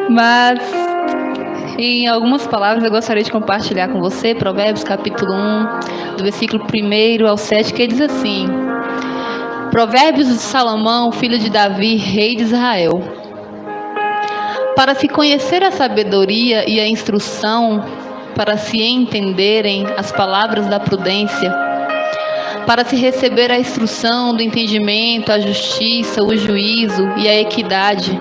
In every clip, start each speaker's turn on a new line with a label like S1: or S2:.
S1: Mas, em algumas palavras, eu gostaria de compartilhar com você Provérbios capítulo 1, do versículo 1 ao 7, que diz assim: Provérbios de Salomão, filho de Davi, rei de Israel. Para se conhecer a sabedoria e a instrução, para se entenderem as palavras da prudência, para se receber a instrução do entendimento, a justiça, o juízo e a equidade,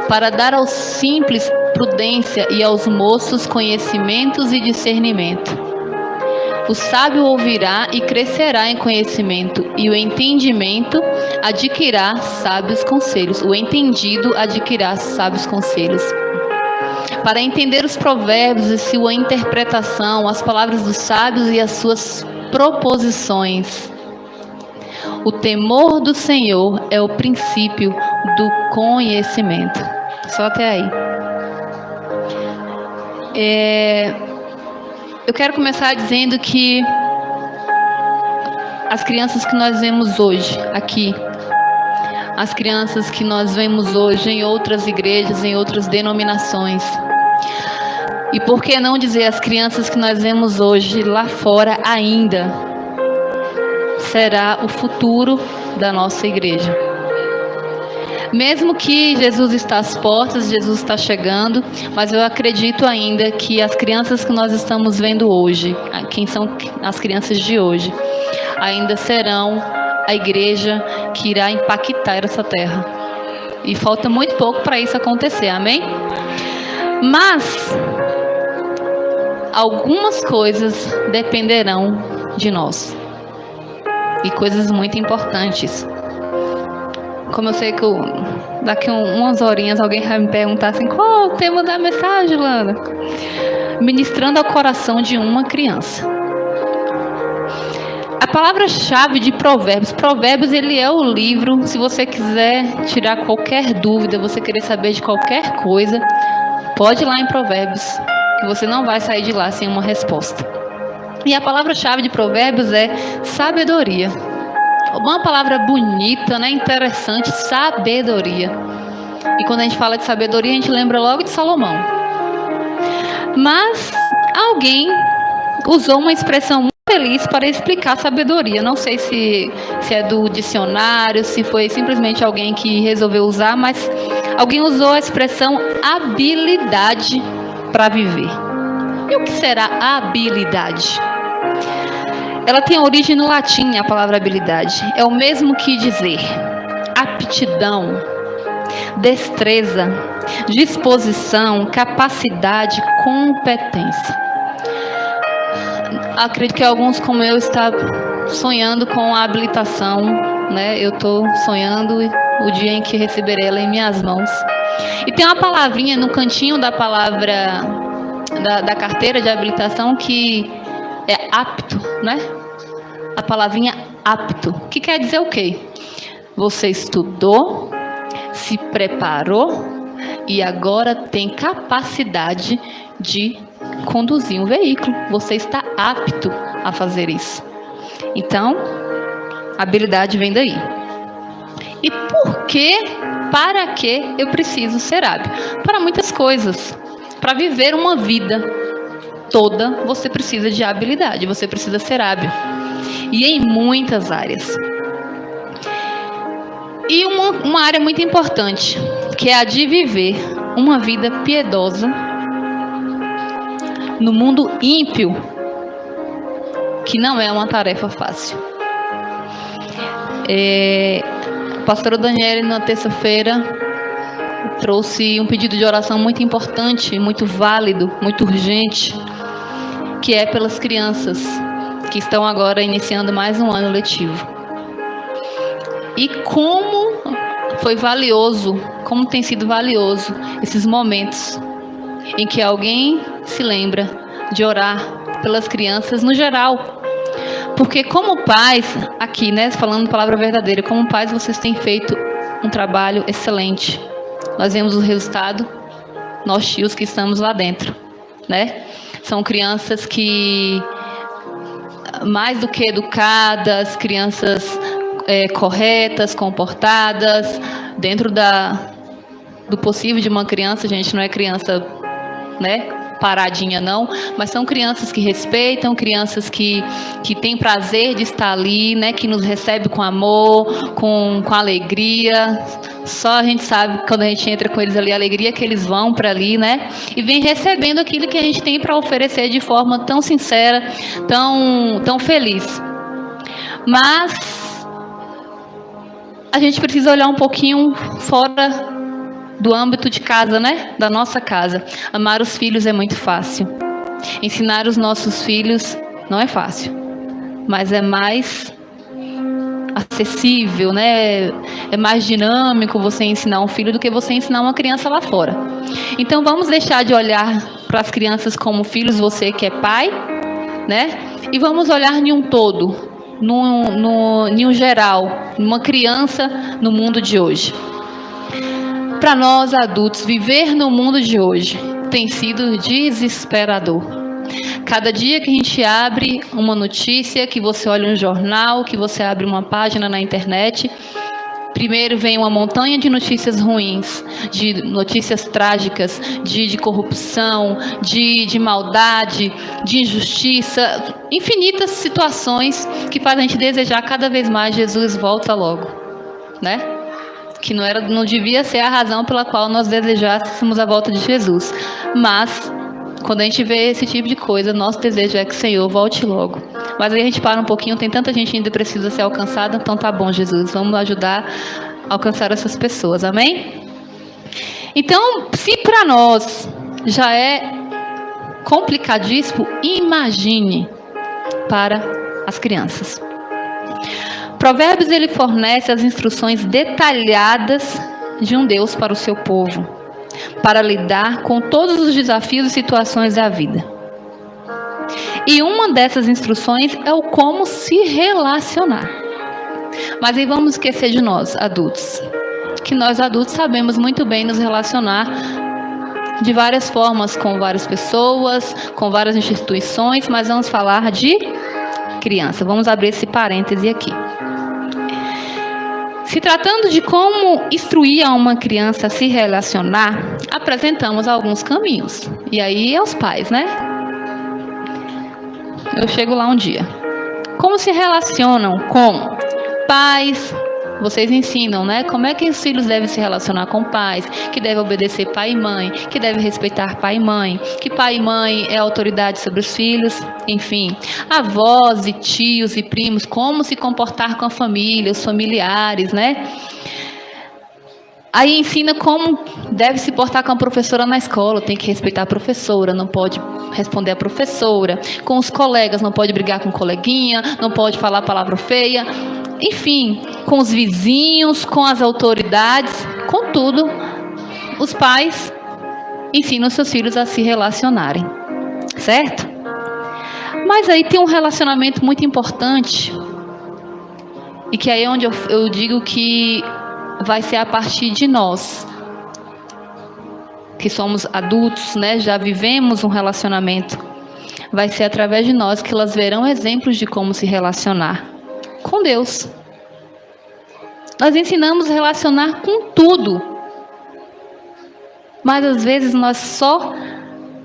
S1: para dar aos simples prudência e aos moços conhecimentos e discernimento. O sábio ouvirá e crescerá em conhecimento, e o entendimento adquirirá sábios conselhos. O entendido adquirirá sábios conselhos. Para entender os provérbios e sua interpretação, as palavras dos sábios e as suas proposições. O temor do Senhor é o princípio do conhecimento. Só até aí. Eu quero começar dizendo que as crianças que nós vemos hoje aqui, as crianças que nós vemos hoje em outras igrejas, em outras denominações, e por que não dizer as crianças que nós vemos hoje lá fora ainda, será o futuro da nossa igreja. Mesmo que Jesus está às portas, Jesus está chegando, mas eu acredito ainda que as crianças que nós estamos vendo hoje, quem são as crianças de hoje, ainda serão a igreja que irá impactar essa terra. E falta muito pouco para isso acontecer, amém? Mas algumas coisas dependerão de nós. E coisas muito importantes. Como eu sei que daqui umas horinhas alguém vai me perguntar assim: qual é o tema da mensagem, Lana? Ministrando ao coração de uma criança. A palavra-chave de Provérbios. Provérbios, ele é o livro. Se você quiser tirar qualquer dúvida, você querer saber de qualquer coisa, pode ir lá em Provérbios, que você não vai sair de lá sem uma resposta. E a palavra-chave de Provérbios é sabedoria. Uma palavra bonita, né? Interessante, sabedoria. E quando a gente fala de sabedoria, a gente lembra logo de Salomão. Mas alguém usou uma expressão muito feliz para explicar sabedoria. Não sei se é do dicionário, se foi simplesmente alguém que resolveu usar, mas alguém usou a expressão habilidade para viver. E o que será habilidade? Ela tem origem no latim, a palavra habilidade. É o mesmo que dizer aptidão, destreza, disposição, capacidade, competência. Acredito que alguns, como eu, estão sonhando com a habilitação, né? Eu estou sonhando o dia em que receberei ela em minhas mãos. E tem uma palavrinha no cantinho da palavra da carteira de habilitação que é apto, né? A palavrinha apto, que quer dizer o quê? Você estudou, se preparou e agora tem capacidade de conduzir um veículo. Você está apto a fazer isso. Então, a habilidade vem daí. E por que, para que eu preciso ser hábil? Para muitas coisas. Para viver uma vida toda, você precisa de habilidade, você precisa ser hábil. E em muitas áreas. E uma área muito importante, que é a de viver uma vida piedosa no mundo ímpio, que não é uma tarefa fácil. A pastora Daniele, na terça-feira, trouxe um pedido de oração muito importante, muito válido, muito urgente, que é pelas crianças que estão agora iniciando mais um ano letivo. E como foi valioso, como tem sido valioso esses momentos em que alguém se lembra de orar pelas crianças no geral. Porque como pais, aqui, né, falando palavra verdadeira, como pais vocês têm feito um trabalho excelente. Nós vemos o resultado, nós tios que estamos lá dentro, né? São crianças que, mais do que educadas, crianças corretas, comportadas, dentro do possível de uma criança, gente, não é criança, né, paradinha não, mas são crianças que respeitam, crianças que têm prazer de estar ali, né, que nos recebe com amor, com alegria. Só a gente sabe, quando a gente entra com eles ali, a alegria que eles vão para ali, né, e vem recebendo aquilo que a gente tem para oferecer de forma tão sincera, tão feliz. Mas a gente precisa olhar um pouquinho fora do âmbito de casa, né? Da nossa casa. Amar os filhos é muito fácil. Ensinar os nossos filhos não é fácil. Mas é mais acessível, né? É mais dinâmico você ensinar um filho do que você ensinar uma criança lá fora. Então vamos deixar de olhar para as crianças como filhos, você que é pai, né? E vamos olhar em um todo, em um geral, numa criança no mundo de hoje. Para nós adultos, viver no mundo de hoje tem sido desesperador. Cada dia que a gente abre uma notícia, que você olha um jornal, que você abre uma página na internet, primeiro vem uma montanha de notícias ruins, de notícias trágicas, de corrupção, de maldade, de injustiça, infinitas situações que fazem a gente desejar cada vez mais Jesus volta logo, né? Que não devia ser a razão pela qual nós desejássemos a volta de Jesus. Mas, quando a gente vê esse tipo de coisa, nosso desejo é que o Senhor volte logo. Mas aí a gente para um pouquinho, tem tanta gente ainda precisa ser alcançada, então tá bom, Jesus, vamos ajudar a alcançar essas pessoas, amém? Então, se para nós já é complicadíssimo, imagine para as crianças. Provérbios, ele fornece as instruções detalhadas de um Deus para o seu povo, para lidar com todos os desafios e situações da vida. E uma dessas instruções é o como se relacionar. Mas aí vamos esquecer de nós, adultos. Que nós adultos sabemos muito bem nos relacionar de várias formas, com várias pessoas, com várias instituições, mas vamos falar de criança. Vamos abrir esse parêntese aqui. Se tratando de como instruir a uma criança a se relacionar, apresentamos alguns caminhos. E aí é os pais, né? Eu chego lá um dia. Como se relacionam com pais? Vocês ensinam, né? Como é que os filhos devem se relacionar com pais, que devem obedecer pai e mãe, que devem respeitar pai e mãe, que pai e mãe é autoridade sobre os filhos, enfim. Avós e tios e primos, como se comportar com a família, os familiares, né? Aí ensina como deve se portar com a professora na escola, tem que respeitar a professora, não pode responder a professora. Com os colegas, não pode brigar com o coleguinha, não pode falar palavra feia. Enfim, com os vizinhos, com as autoridades, com tudo, os pais ensinam seus filhos a se relacionarem, certo? Mas aí tem um relacionamento muito importante, e que aí é onde eu digo que vai ser a partir de nós, que somos adultos, né? Já vivemos um relacionamento. Vai ser através de nós que elas verão exemplos de como se relacionar com Deus. Nós ensinamos a relacionar com tudo, mas às vezes nós só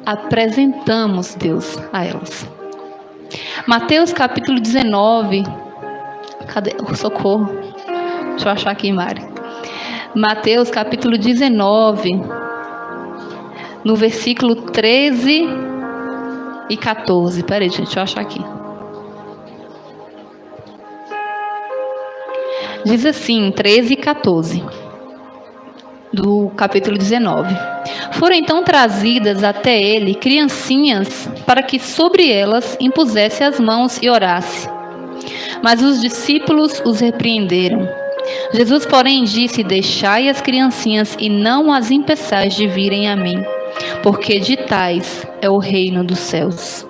S1: apresentamos Deus a elas. Mateus capítulo 19. Cadê? Socorro. Deixa eu achar aqui, Mari. Mateus capítulo 19, no versículo 13 e 14. Peraí, gente, deixa eu achar aqui. Diz assim, 13 e 14, do capítulo 19. Foram então trazidas até ele criancinhas, para que sobre elas impusesse as mãos e orasse. Mas os discípulos os repreenderam. Jesus, porém, disse: deixai as criancinhas e não as impeçais de virem a mim, porque de tais é o reino dos céus.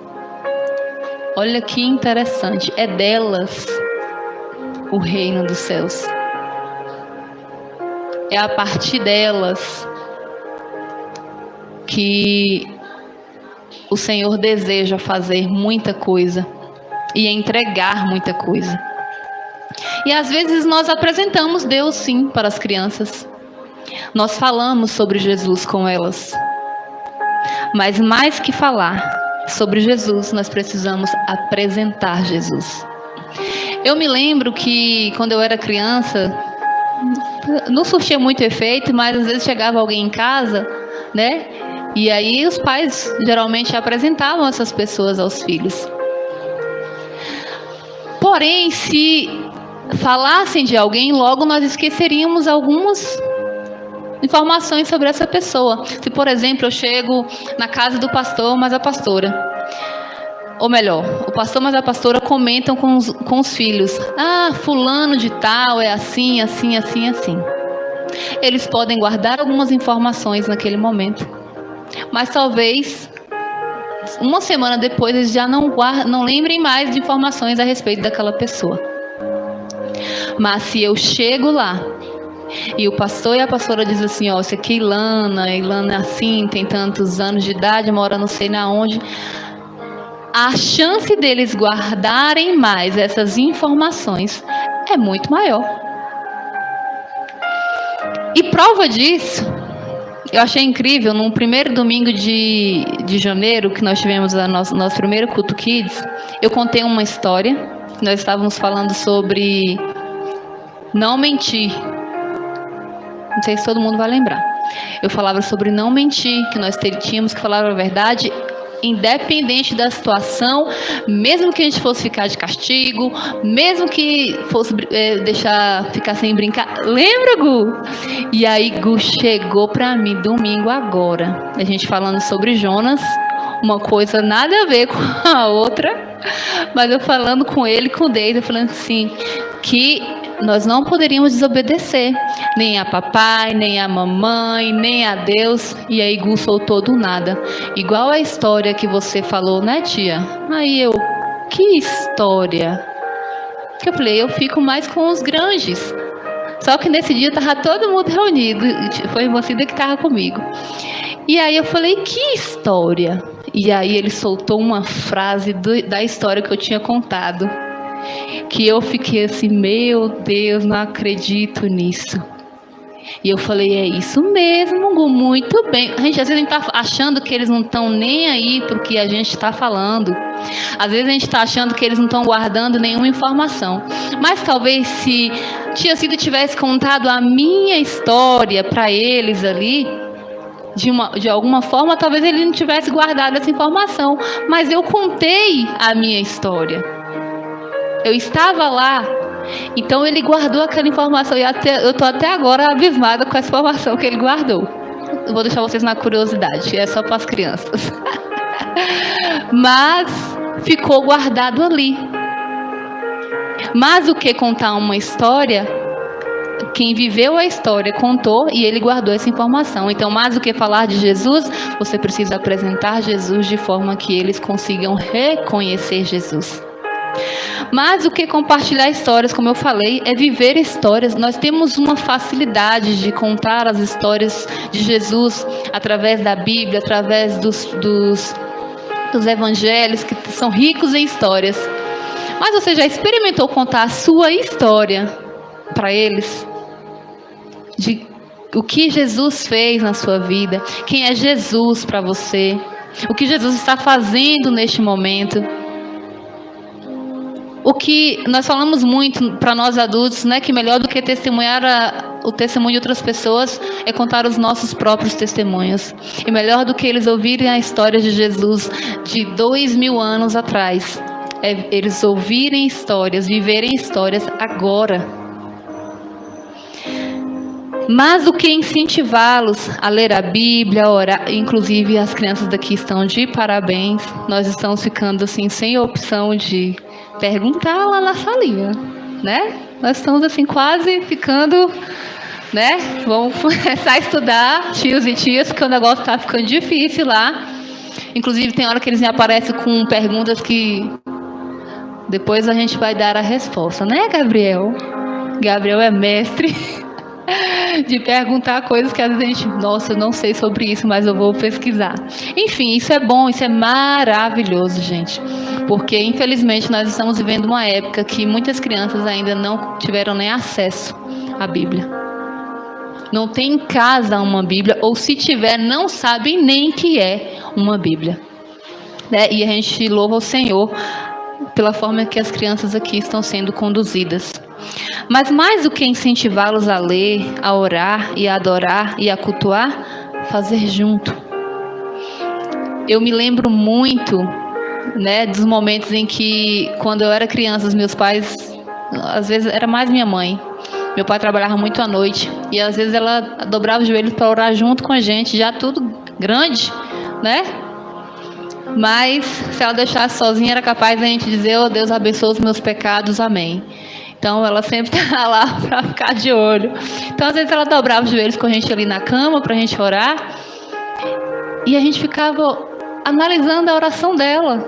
S1: Olha que interessante, é delas o reino dos céus. É a partir delas que o Senhor deseja fazer muita coisa e entregar muita coisa. E às vezes nós apresentamos Deus sim para as crianças. Nós falamos sobre Jesus com elas. Mas mais que falar sobre Jesus, nós precisamos apresentar Jesus. Eu me lembro que quando eu era criança, não surtia muito efeito, mas às vezes chegava alguém em casa, né? E aí os pais geralmente apresentavam essas pessoas aos filhos. Porém, se falassem de alguém, logo nós esqueceríamos algumas informações sobre essa pessoa. Se, por exemplo, eu chego na casa do pastor, mas a pastora, ou melhor, o pastor mas a pastora comentam com os filhos: ah, fulano de tal é assim, assim, assim, assim. Eles podem guardar algumas informações naquele momento, mas talvez uma semana depois eles já não lembrem mais de informações a respeito daquela pessoa. Mas se eu chego lá e o pastor e a pastora dizem assim: ó, isso aqui é Ilana é assim, tem tantos anos de idade, mora não sei na onde, a chance deles guardarem mais essas informações é muito maior. E prova disso, eu achei incrível, no primeiro domingo de janeiro, que nós tivemos nosso primeiro culto Kids, eu contei uma história. Nós estávamos falando sobre não mentir. Não sei se todo mundo vai lembrar. Eu falava sobre não mentir, que nós tínhamos que falar a verdade, independente da situação, mesmo que a gente fosse ficar de castigo, mesmo que fosse ficar sem brincar. Lembra, Gu? E aí Gu chegou pra mim domingo agora, a gente falando sobre Jonas, uma coisa nada a ver com a outra, mas eu falando com ele, com o Deise, eu falando assim, que nós não poderíamos desobedecer, nem a papai, nem a mamãe, nem a Deus. E aí Gu soltou do nada, igual a história que você falou, né, tia? Aí eu, que história? Que eu falei, eu fico mais com os grandes. Só que nesse dia tava todo mundo reunido, foi você que estava comigo. E aí eu falei, que história? E aí ele soltou uma frase da história que eu tinha contado, que eu fiquei assim, meu Deus, não acredito nisso. E eu falei, é isso mesmo, Gu, muito bem. A gente às vezes está achando que eles não estão nem aí para o que a gente está falando. Às vezes a gente está achando que eles não estão guardando nenhuma informação. Mas talvez se tia Cida tivesse contado a minha história para eles ali, de alguma forma, talvez ele não tivesse guardado essa informação. Mas eu contei a minha história. Eu estava lá, então ele guardou aquela informação e eu estou até agora abismada com essa informação que ele guardou. Eu vou deixar vocês na curiosidade, é só para as crianças. Mas ficou guardado ali. Mas o que contar uma história, quem viveu a história contou e ele guardou essa informação. Então, mais do que falar de Jesus, você precisa apresentar Jesus de forma que eles consigam reconhecer Jesus. Mas o que compartilhar histórias, como eu falei, é viver histórias. Nós temos uma facilidade de contar as histórias de Jesus através da Bíblia, através dos evangelhos, que são ricos em histórias. Mas você já experimentou contar a sua história para eles? De o que Jesus fez na sua vida? Quem é Jesus para você? O que Jesus está fazendo neste momento? O que nós falamos muito para nós adultos, né, que melhor do que testemunhar o testemunho de outras pessoas é contar os nossos próprios testemunhos. E melhor do que eles ouvirem a história de Jesus de 2000 anos atrás, é eles ouvirem histórias, viverem histórias agora. Mas do que incentivá-los a ler a Bíblia, a orar, inclusive as crianças daqui estão de parabéns, nós estamos ficando assim sem opção de perguntar lá na salinha, né? Nós estamos assim quase ficando, né? Vamos começar a estudar, tios e tias, porque o negócio está ficando difícil lá. Inclusive tem hora que eles me aparecem com perguntas que depois a gente vai dar a resposta, né, Gabriel? Gabriel é mestre de perguntar coisas que às vezes a gente, nossa, eu não sei sobre isso, mas eu vou pesquisar. Enfim, isso é bom, isso é maravilhoso, gente. Porque, infelizmente, nós estamos vivendo uma época que muitas crianças ainda não tiveram nem acesso à Bíblia. não tem em casa uma Bíblia, ou se tiver, não sabem nem que é uma Bíblia. Né? E a gente louva o Senhor pela forma que as crianças aqui estão sendo conduzidas. Mas mais do que incentivá-los a ler, a orar e a adorar e a cultuar, fazer junto. Eu me lembro muito, né, dos momentos em que, quando eu era criança, os meus pais, às vezes era mais minha mãe. Meu pai trabalhava muito à noite e às vezes ela dobrava os joelhos para orar junto com a gente, já tudo grande, né? Mas se ela deixasse sozinha, era capaz da gente dizer: oh, Deus abençoe os meus pecados, amém. Então ela sempre está lá para ficar de olho. Então às vezes ela dobrava os joelhos com a gente ali na cama para a gente orar, e a gente ficava analisando a oração dela,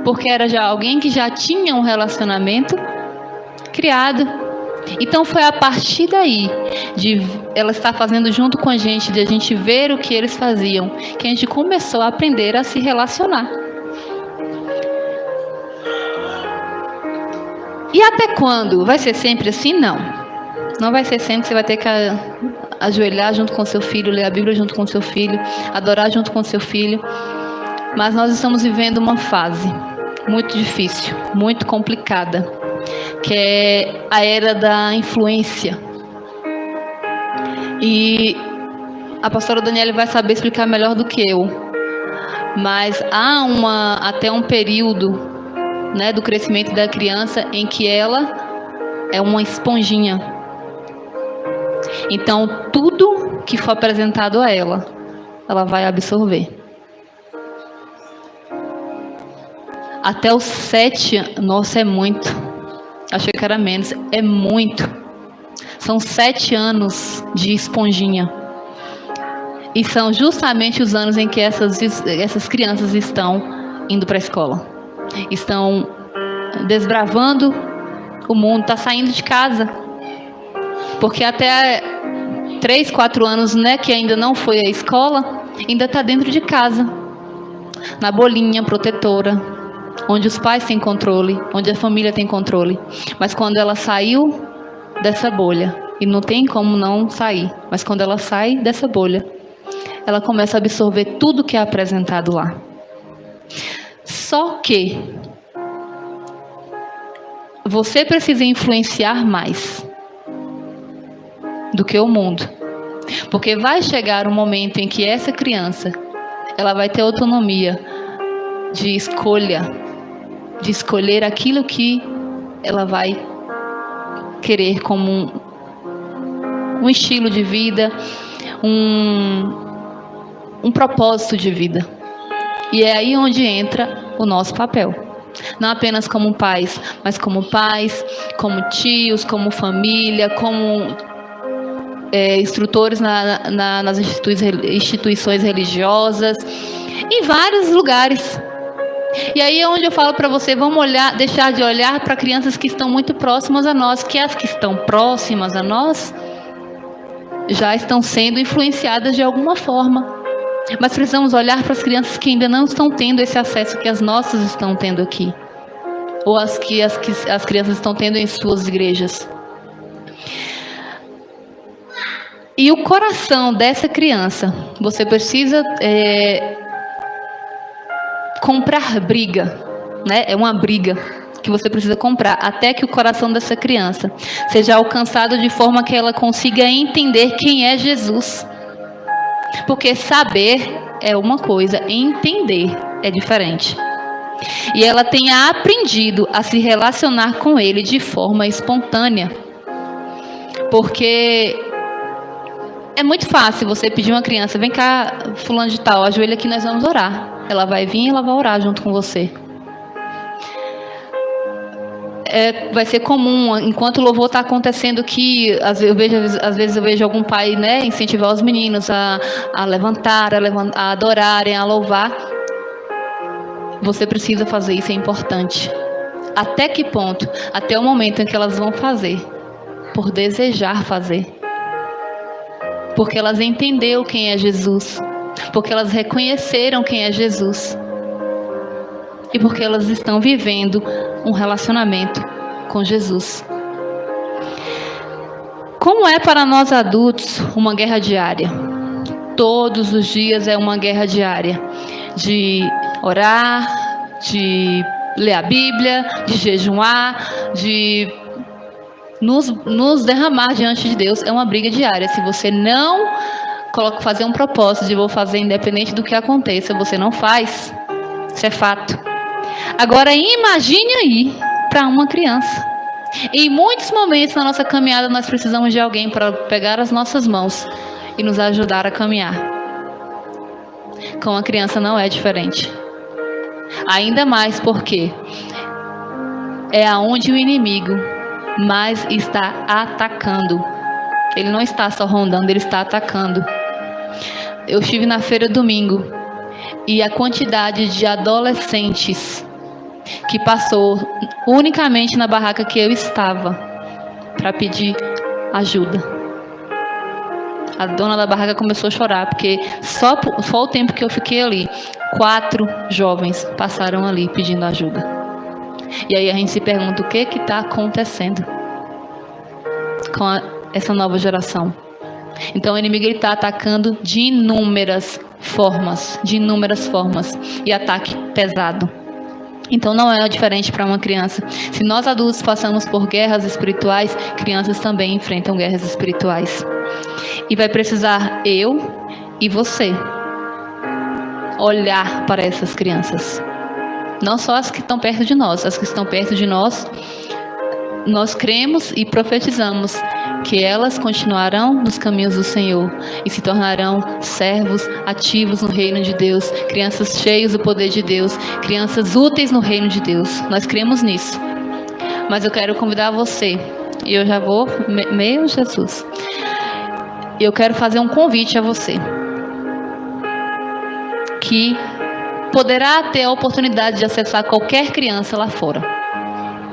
S1: porque era já alguém que já tinha um relacionamento criado. Então foi a partir daí, de ela estar fazendo junto com a gente, de a gente ver o que eles faziam, que a gente começou a aprender a se relacionar. E até quando? Vai ser sempre assim? Não. Não vai ser sempre. Você vai ter que ajoelhar junto com seu filho, ler a Bíblia junto com seu filho, adorar junto com seu filho. Mas nós estamos vivendo uma fase muito difícil, muito complicada, que é a era da influência. E a pastora Daniela vai saber explicar melhor do que eu. Mas há até um período, né, do crescimento da criança em que ela é uma esponjinha. Então, tudo que for apresentado a ela, ela vai absorver. Até os 7, nossa, é muito. Achei que era menos, é muito. São 7 anos de esponjinha. E são justamente os anos em que essas crianças estão indo para a escola. Estão desbravando o mundo, está saindo de casa. Porque até 3, 4 anos, né, que ainda não foi à escola, ainda está dentro de casa, na bolinha protetora, onde os pais têm controle, onde a família tem controle. Mas quando ela saiu dessa bolha, e não tem como não sair, mas quando ela sai dessa bolha, ela começa a absorver tudo que é apresentado lá. Só que você precisa influenciar mais do que o mundo. Porque vai chegar um momento em que essa criança, ela vai ter autonomia de escolher aquilo que ela vai querer como um estilo de vida, um propósito de vida. E é aí onde entra o nosso papel. Não apenas como pais, mas como tios, como família, como instrutores nas instituições religiosas, em vários lugares. E aí é onde eu falo para você, vamos deixar de olhar para crianças que estão muito próximas a nós, que as que estão próximas a nós já estão sendo influenciadas de alguma forma. Mas precisamos olhar para as crianças que ainda não estão tendo esse acesso que as nossas estão tendo aqui, ou as crianças estão tendo em suas igrejas. E o coração dessa criança, você precisa comprar briga, né? É uma briga que você precisa comprar, até que o coração dessa criança seja alcançado de forma que ela consiga entender quem é Jesus. Porque saber é uma coisa, entender é diferente. E ela tenha aprendido a se relacionar com ele de forma espontânea. Porque é muito fácil você pedir uma criança: vem cá, fulano de tal, ajoelha aqui, nós vamos orar. Ela vai vir e ela vai orar junto com você. Vai ser comum, enquanto o louvor está acontecendo aqui, às vezes eu vejo algum pai, né, incentivar os meninos a levantar, a adorarem, a louvar. Você precisa fazer isso, é importante. Até que ponto? Até o momento em que elas vão fazer, por desejar fazer. Porque elas entenderam quem é Jesus. Porque elas reconheceram quem é Jesus. E porque elas estão vivendo um relacionamento com Jesus. Como é para nós adultos uma guerra diária? Todos os dias é uma guerra diária. De orar, de ler a Bíblia, de jejuar, de nos derramar diante de Deus. É uma briga diária. Se você não fazer um propósito de vou fazer independente do que aconteça, você não faz. Isso é fato. Agora imagine aí para uma criança. Em muitos momentos na nossa caminhada nós precisamos de alguém para pegar as nossas mãos e nos ajudar a caminhar. Com a criança não é diferente. Ainda mais porque é aonde o inimigo mais está atacando. Ele não está só rondando, ele está atacando. Eu estive na feira domingo e a quantidade de adolescentes que passou unicamente na barraca que eu estava para pedir ajuda. A dona da barraca começou a chorar, porque só o tempo que eu fiquei ali, 4 jovens passaram ali pedindo ajuda. E aí a gente se pergunta o que está acontecendo com essa nova geração. Então o inimigo está atacando de inúmeras formas, e ataque pesado. Então não é diferente para uma criança. Se nós adultos passamos por guerras espirituais, crianças também enfrentam guerras espirituais. E vai precisar eu e você olhar para essas crianças. Não só as que estão perto de nós, as que estão perto de nós, nós cremos e profetizamos que elas continuarão nos caminhos do Senhor e se tornarão servos ativos no reino de Deus, crianças cheias do poder de Deus, crianças úteis no reino de Deus. Nós cremos nisso. Mas eu quero convidar você, e eu já vou, meu Jesus, eu quero fazer um convite a você, que poderá ter a oportunidade de acessar qualquer criança lá fora.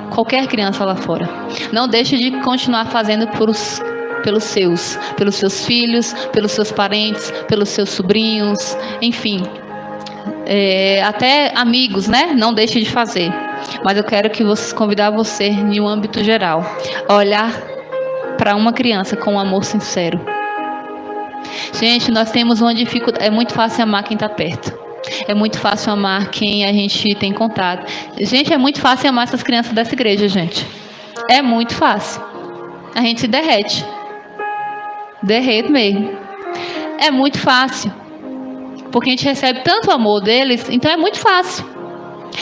S1: Qualquer criança lá fora. Não deixe de continuar fazendo pelos seus filhos, pelos seus parentes, pelos seus sobrinhos, enfim. Até amigos, né? Não deixe de fazer. Mas eu quero convidar você, em um âmbito geral, a olhar para uma criança com um amor sincero. Gente, nós temos uma dificuldade. É muito fácil amar quem está perto. É muito fácil amar quem a gente tem contato. Gente, é muito fácil amar essas crianças dessa igreja, gente. É muito fácil. A gente se derrete. Derrete mesmo. É muito fácil. Porque a gente recebe tanto amor deles, então é muito fácil.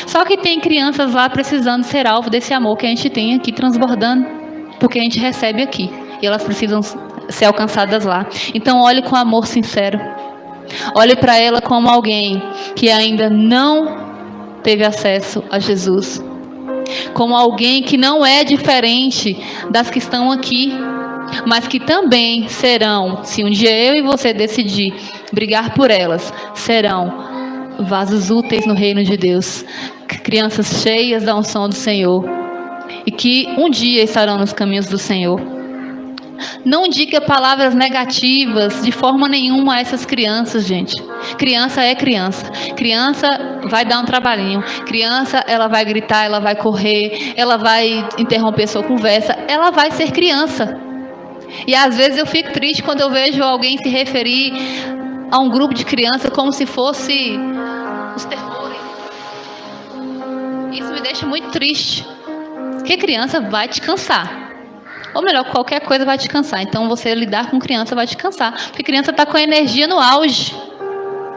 S1: Só que tem crianças lá precisando ser alvo desse amor que a gente tem aqui transbordando. Porque a gente recebe aqui. E elas precisam ser alcançadas lá. Então olhe com amor sincero. Olhe para ela como alguém que ainda não teve acesso a Jesus. Como alguém que não é diferente das que estão aqui, mas que também serão, se um dia eu e você decidir brigar por elas, serão vasos úteis no reino de Deus, crianças cheias da unção do Senhor e que um dia estarão nos caminhos do Senhor. Não diga palavras negativas de forma nenhuma a essas crianças, gente. Criança é criança. Criança vai dar um trabalhinho. Criança, ela vai gritar, ela vai correr, ela vai interromper sua conversa. Ela vai ser criança. E às vezes eu fico triste quando eu vejo alguém se referir a um grupo de crianças como se fosse os terrores. Isso me deixa muito triste. Porque criança vai te cansar. Ou melhor, qualquer coisa vai te cansar. Então você lidar com criança vai te cansar. Porque criança está com a energia no auge.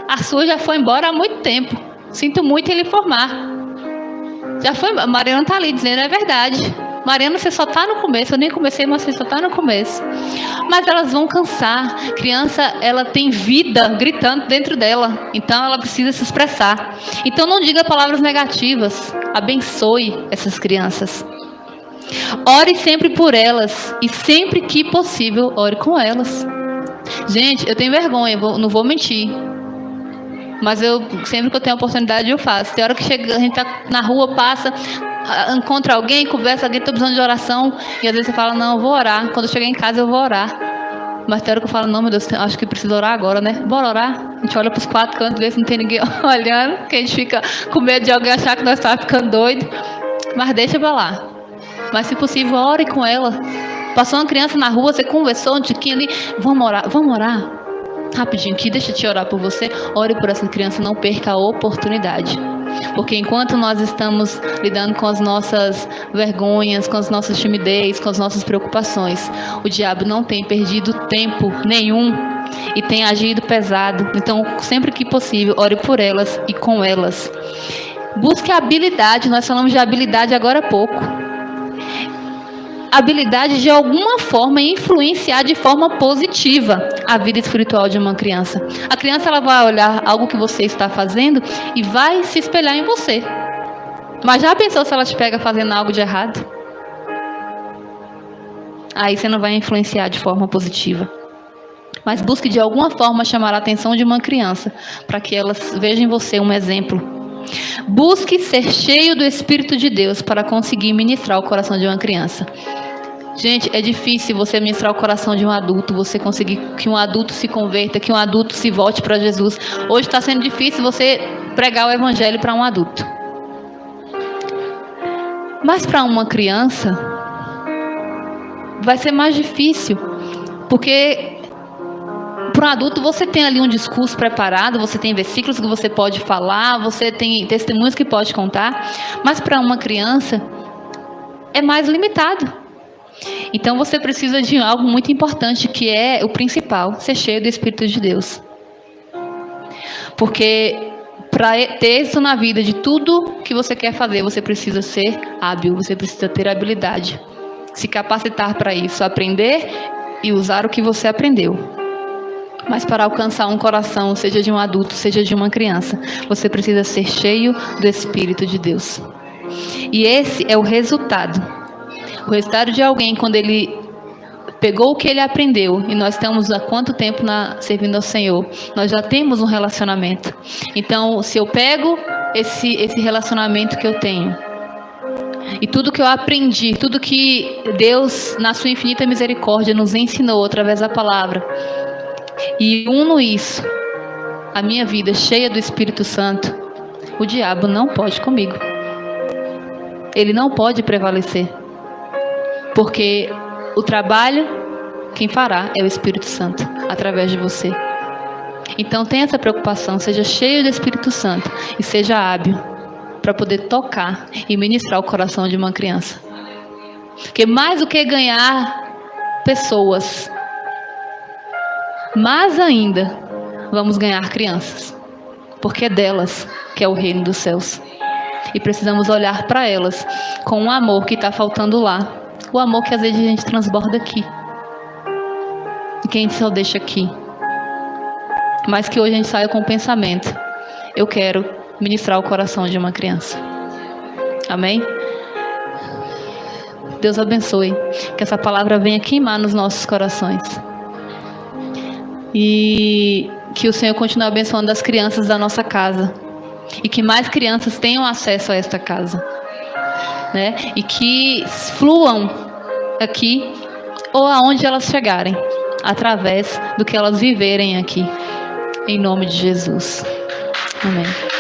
S1: A sua já foi embora há muito tempo. Sinto muito em lhe informar. Já foi. A Mariana está ali dizendo, é verdade. Mariana, você só está no começo. Eu nem comecei, mas você só está no começo. Mas elas vão cansar. Criança, ela tem vida gritando dentro dela. Então ela precisa se expressar. Então não diga palavras negativas. Abençoe essas crianças. Ore sempre por elas e sempre que possível, ore com elas. Gente, eu tenho vergonha, não vou mentir. Mas sempre que eu tenho a oportunidade, eu faço. Tem hora que chega, a gente tá na rua, passa, encontra alguém, conversa, alguém está precisando de oração. E às vezes você fala, não, eu vou orar. Quando eu chegar em casa, eu vou orar. Mas tem hora que eu falo, não, meu Deus, acho que preciso orar agora, né? Bora orar. A gente olha para os 4 cantos, vê se não tem ninguém olhando. Porque a gente fica com medo de alguém achar que nós estamos ficando doido. Mas deixa para lá. Mas se possível, ore com ela. Passou uma criança na rua, você conversou um tiquinho ali, vamos orar. Rapidinho aqui, deixa eu te orar por você. Ore por essa criança, não perca a oportunidade. Porque enquanto nós estamos lidando com as nossas vergonhas, com as nossas timidez, com as nossas preocupações, o diabo não tem perdido tempo nenhum e tem agido pesado. Então, sempre que possível, ore por elas e com elas. Busque a habilidade, nós falamos de habilidade agora há pouco. Habilidade de alguma forma influenciar de forma positiva a vida espiritual de uma criança. A criança ela vai olhar algo que você está fazendo e vai se espelhar em você. Mas já pensou se ela te pega fazendo algo de errado? Aí você não vai influenciar de forma positiva. Mas busque de alguma forma chamar a atenção de uma criança para que elas vejam em você um exemplo. Busque ser cheio do Espírito de Deus para conseguir ministrar o coração de uma criança. Gente, é difícil você ministrar o coração de um adulto, você conseguir que um adulto se converta, que um adulto se volte para Jesus. Hoje está sendo difícil você pregar o evangelho para um adulto. Mas para uma criança, vai ser mais difícil, porque para um adulto você tem ali um discurso preparado, você tem versículos que você pode falar, você tem testemunhos que pode contar, mas para uma criança é mais limitado. Então você precisa de algo muito importante, que é o principal, ser cheio do Espírito de Deus. Porque para ter isso na vida de tudo que você quer fazer, você precisa ser hábil, você precisa ter habilidade, se capacitar para isso, aprender e usar o que você aprendeu. Mas para alcançar um coração, seja de um adulto, seja de uma criança, você precisa ser cheio do Espírito de Deus. E esse é o resultado. O resultado de alguém quando ele pegou o que ele aprendeu, e nós estamos há quanto tempo servindo ao Senhor, nós já temos um relacionamento. Então, se eu pego esse relacionamento que eu tenho, e tudo que eu aprendi, tudo que Deus, na sua infinita misericórdia, nos ensinou através da palavra, e uno isso, a minha vida cheia do Espírito Santo, o diabo não pode comigo. Ele não pode prevalecer. Porque o trabalho, quem fará é o Espírito Santo, através de você. Então tenha essa preocupação, seja cheio do Espírito Santo e seja hábil para poder tocar e ministrar o coração de uma criança. Porque mais do que ganhar pessoas, mais ainda vamos ganhar crianças. Porque é delas que é o reino dos céus. E precisamos olhar para elas com um amor que está faltando lá. O amor que às vezes a gente transborda aqui. E que a gente só deixa aqui. Mas que hoje a gente saia com o pensamento: eu quero ministrar o coração de uma criança. Amém? Deus abençoe. Que essa palavra venha queimar nos nossos corações. E que o Senhor continue abençoando as crianças da nossa casa. E que mais crianças tenham acesso a esta casa. Né? E que fluam aqui ou aonde elas chegarem, através do que elas viverem aqui, em nome de Jesus. Amém.